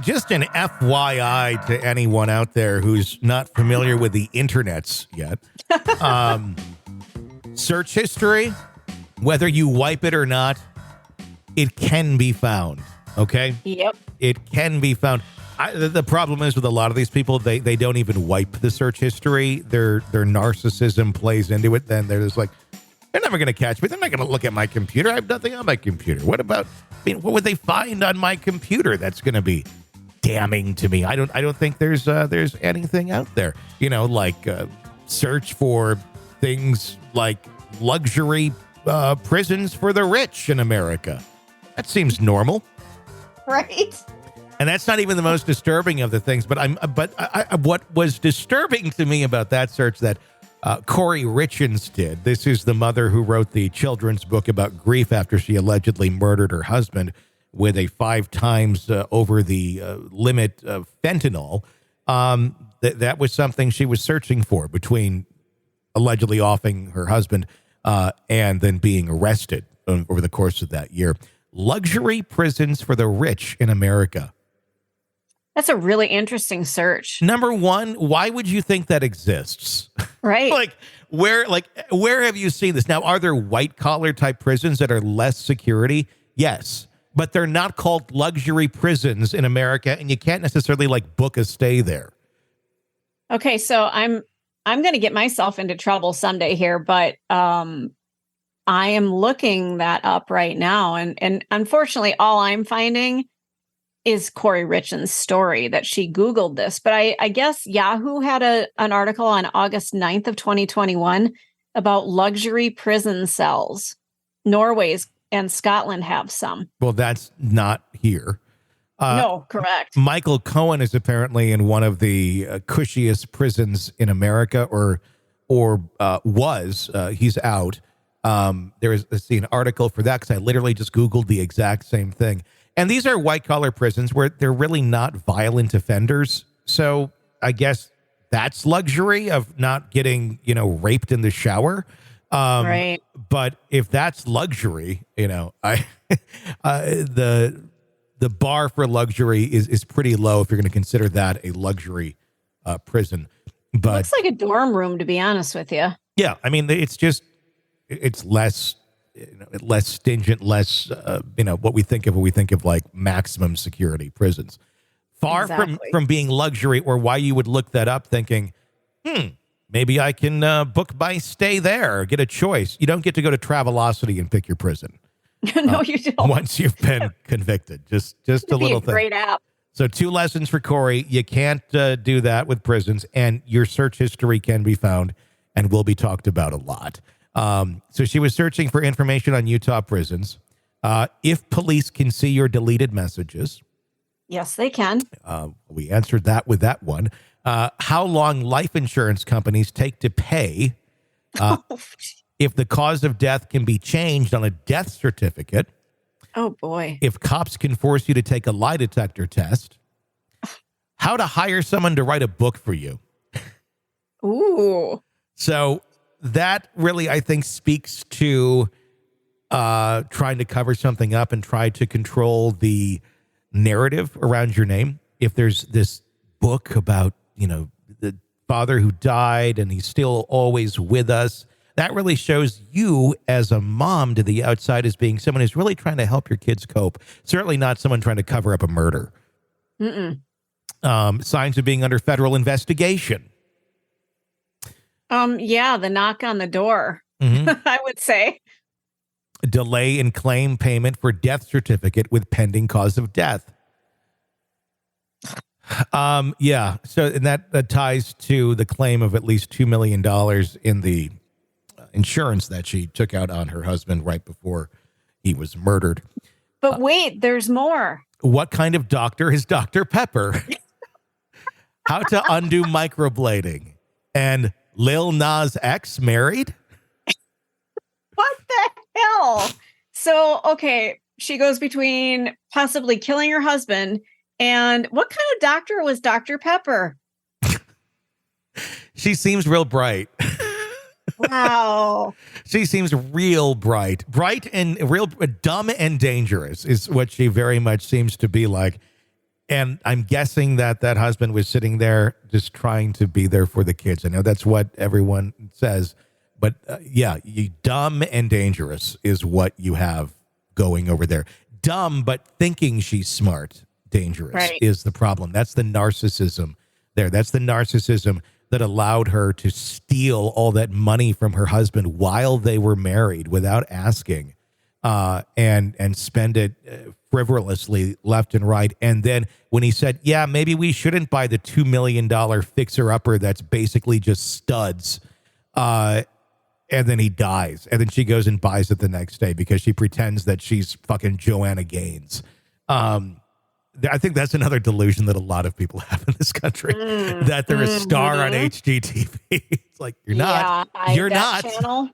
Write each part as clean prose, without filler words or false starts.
Just an FYI to anyone out there who's not familiar with the internets yet. Search history, whether you wipe it or not, it can be found. Okay? Yep. It can be found. The problem is with a lot of these people, they don't even wipe the search history. Their narcissism plays into it. Then they're just like, they're never going to catch me. They're not going to look at my computer. I have nothing on my computer. What what would they find on my computer that's going to be damning to me? I don't think there's anything out there. Like search for things like luxury prisons for the rich in America. That seems normal, right? And that's not even the most disturbing of the things. But what was disturbing to me about that search that Kouri Richins did. This is the mother who wrote the children's book about grief after she allegedly murdered her husband with a 5 times over the limit of fentanyl. That was something she was searching for between allegedly offing her husband and then being arrested over the course of that year. Luxury prisons for the rich in America. That's a really interesting search. Number one, why would you think that exists? Right. where have you seen this? Now, are there white collar type prisons that are less security? Yes, but they're not called luxury prisons in America, and you can't necessarily book a stay there. Okay, so I'm going to get myself into trouble someday here, but I am looking that up right now, and unfortunately, all I'm finding is Kouri Richins' story that she Googled this. But I guess Yahoo had an article on August 9th of 2021 about luxury prison cells. Norway's and Scotland have some. Well, that's not here. No, correct. Michael Cohen is apparently in one of the cushiest prisons in America, or was. He's out. There is an article for that because I literally just Googled the exact same thing. And these are white-collar prisons where they're really not violent offenders. So I guess that's luxury of not getting, raped in the shower. Right. But if that's luxury, the bar for luxury is pretty low if you're going to consider that a luxury prison. But looks like a dorm room, to be honest with you. Yeah, I mean, it's less. Less stringent, less, what we think of like maximum security prisons. Far from being luxury, or why you would look that up thinking, maybe I can book my stay there, get a choice. You don't get to go to Travelocity and pick your prison. No, you don't. Once you've been convicted. Just a little thing. Great app. So 2 lessons for Kouri. You can't do that with prisons, and your search history can be found and will be talked about a lot. So she was searching for information on Utah prisons. If police can see your deleted messages. Yes, they can. We answered that with that one. How long life insurance companies take to pay. If the cause of death can be changed on a death certificate. Oh, boy. If cops can force you to take a lie detector test. How to hire someone to write a book for you. Ooh. So that really, I think, speaks to trying to cover something up and try to control the narrative around your name. If there's this book about, the father who died and he's still always with us, that really shows you as a mom to the outside as being someone who's really trying to help your kids cope. Certainly not someone trying to cover up a murder. Signs of being under federal investigation. Yeah, the knock on the door, I would say. Delay in claim payment for death certificate with pending cause of death. Yeah. So and that ties to the claim of at least $2 million in the insurance that she took out on her husband right before he was murdered. But wait, there's more. What kind of doctor is Dr. Pepper? How to undo microblading. And Lil Nas X married? What the hell? So, okay, she goes between possibly killing her husband and what kind of doctor was Dr. Pepper? She seems real bright. Wow. She seems real bright. Bright and real dumb and dangerous is what she very much seems to be like. And I'm guessing that that husband was sitting there just trying to be there for the kids. I know that's what everyone says, but yeah, you dumb and dangerous is what you have going over there. Dumb, but thinking she's smart, dangerous is the problem. That's the narcissism there. That's the narcissism that allowed her to steal all that money from her husband while they were married without asking, and spend it frivolously left and right. And then when he said, yeah, maybe we shouldn't buy the $2 million fixer-upper that's basically just studs, and then he dies. And then she goes and buys it the next day because she pretends that she's fucking Joanna Gaines. I think that's another delusion that a lot of people have in this country, that they're a star on HGTV. It's like, you're not. You're not.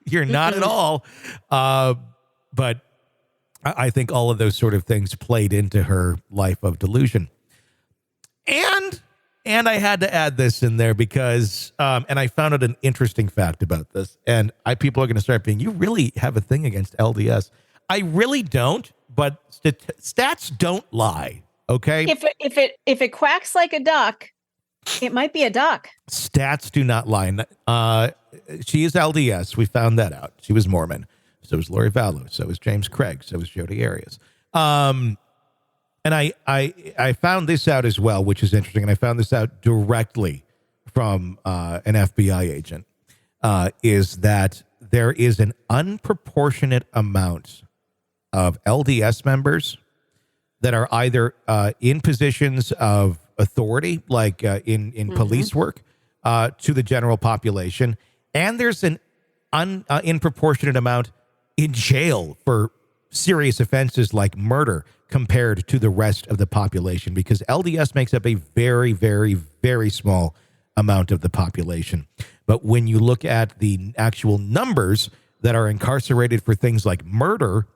You're not at all. But I think all of those sort of things played into her life of delusion. And I had to add this in there because, and I found out an interesting fact about this. And people are going to start being, you really have a thing against LDS. I really don't, but stats don't lie. Okay. If it quacks like a duck, it might be a duck. Stats do not lie. She is LDS. We found that out. She was Mormon. So was Lori Vallow. So was James Craig. So was Jodi Arias. And I found this out as well, which is interesting. And I found this out directly from an FBI agent, is that there is an unproportionate amount of LDS members that are either in positions of authority, like in police work, to the general population. And there's an disproportionate amount in jail for serious offenses like murder compared to the rest of the population, because LDS makes up a very, very, very small amount of the population. But when you look at the actual numbers that are incarcerated for things like murder,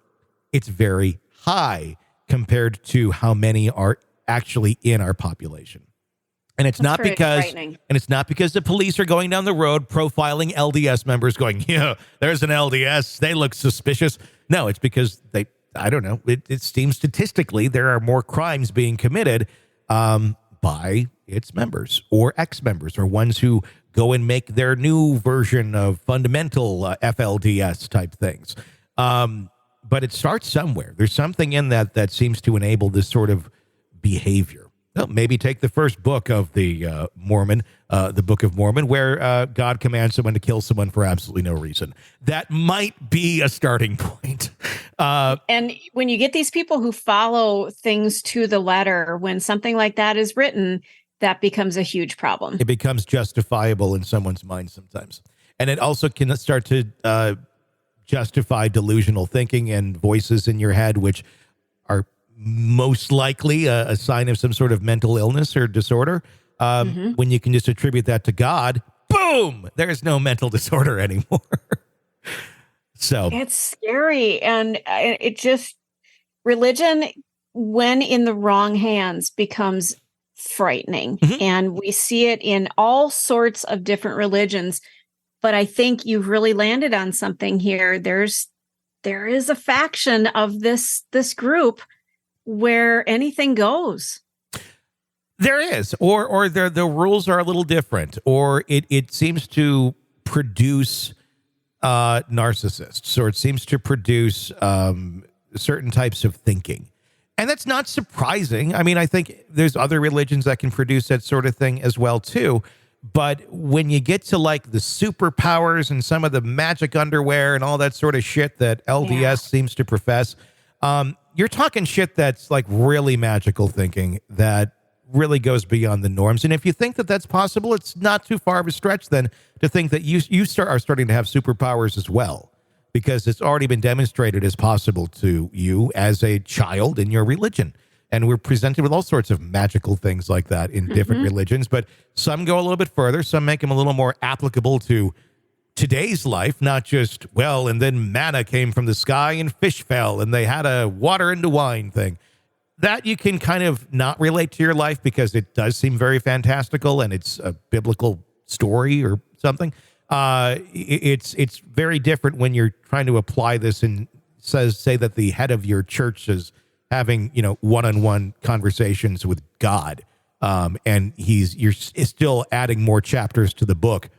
it's very high compared to how many are actually in our population. And it's not because the police are going down the road profiling LDS members going, yeah, there's an LDS, they look suspicious. No, it's because I don't know. It seems statistically there are more crimes being committed by its members or ex-members or ones who go and make their new version of fundamental FLDS type things. But it starts somewhere. There's something in that seems to enable this sort of behavior. Well, maybe take the first book of the Mormon, the Book of Mormon, where God commands someone to kill someone for absolutely no reason. That might be a starting point. And when you get these people who follow things to the letter, when something like that is written, that becomes a huge problem. It becomes justifiable in someone's mind sometimes. And it also can start to justify delusional thinking and voices in your head, which are most likely a sign of some sort of mental illness or disorder. When you can just attribute that to God, boom, there's no mental disorder anymore. So it's scary. And it just, religion, when in the wrong hands, becomes frightening. And we see it in all sorts of different religions. But I think you've really landed on something here. There is a faction of this group where anything goes. There is, or the rules are a little different, or it seems to produce narcissists, or it seems to produce certain types of thinking. And that's not surprising. I mean, I think there's other religions that can produce that sort of thing as well, too. But when you get to like the superpowers and some of the magic underwear and all that sort of shit that LDS seems to profess, you're talking shit that's like really magical thinking that really goes beyond the norms. And if you think that that's possible, it's not too far of a stretch then to think that you are starting to have superpowers as well, because it's already been demonstrated as possible to you as a child in your religion. And we're presented with all sorts of magical things like that in different religions, but some go a little bit further. Some make them a little more applicable to today's life, not just, well, and then manna came from the sky and fish fell and they had a water into wine thing. That you can kind of not relate to your life because it does seem very fantastical and it's a biblical story or something. It's very different when you're trying to apply this and say that the head of your church has having, one-on-one conversations with God. And you're still adding more chapters to the book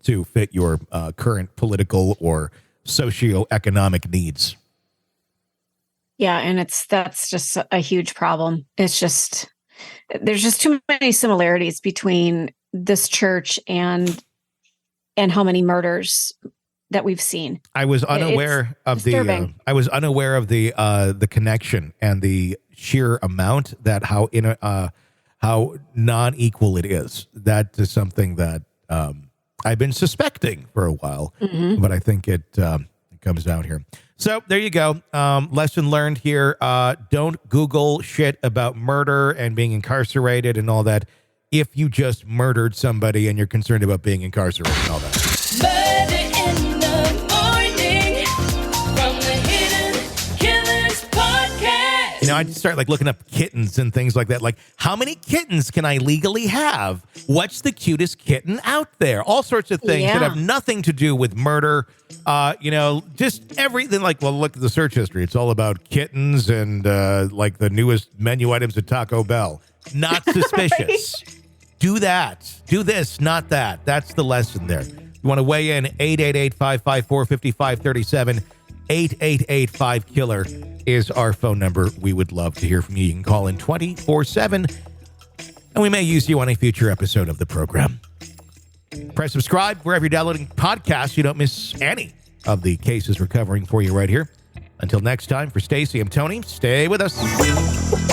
to fit your current political or socioeconomic needs. Yeah, and that's just a huge problem. It's just there's just too many similarities between this church and how many murders that we've seen. I was unaware of the connection and the sheer amount how non-equal it is. That is something that I've been suspecting for a while, but I think it comes out here. So there you go. Lesson learned here. Don't Google shit about murder and being incarcerated and all that if you just murdered somebody and you're concerned about being incarcerated and all that. Murder in the morning from the Hidden Killers podcast. I'd start looking up kittens and things like that. Like, how many kittens can I legally have? What's the cutest kitten out there? All sorts of things that have nothing to do with murder. Just everything. Look at the search history. It's all about kittens and the newest menu items at Taco Bell. Not suspicious. Right. Do that. Do this, not that. That's the lesson there. You want to weigh in, 888-554-5537. 888-5-KILLER is our phone number. We would love to hear from you. You can call in 24/7, and we may use you on a future episode of the program. Press subscribe wherever you're downloading podcasts so you don't miss any of the cases we're covering for you right here. Until next time, for Stacy, I'm Tony. Stay with us.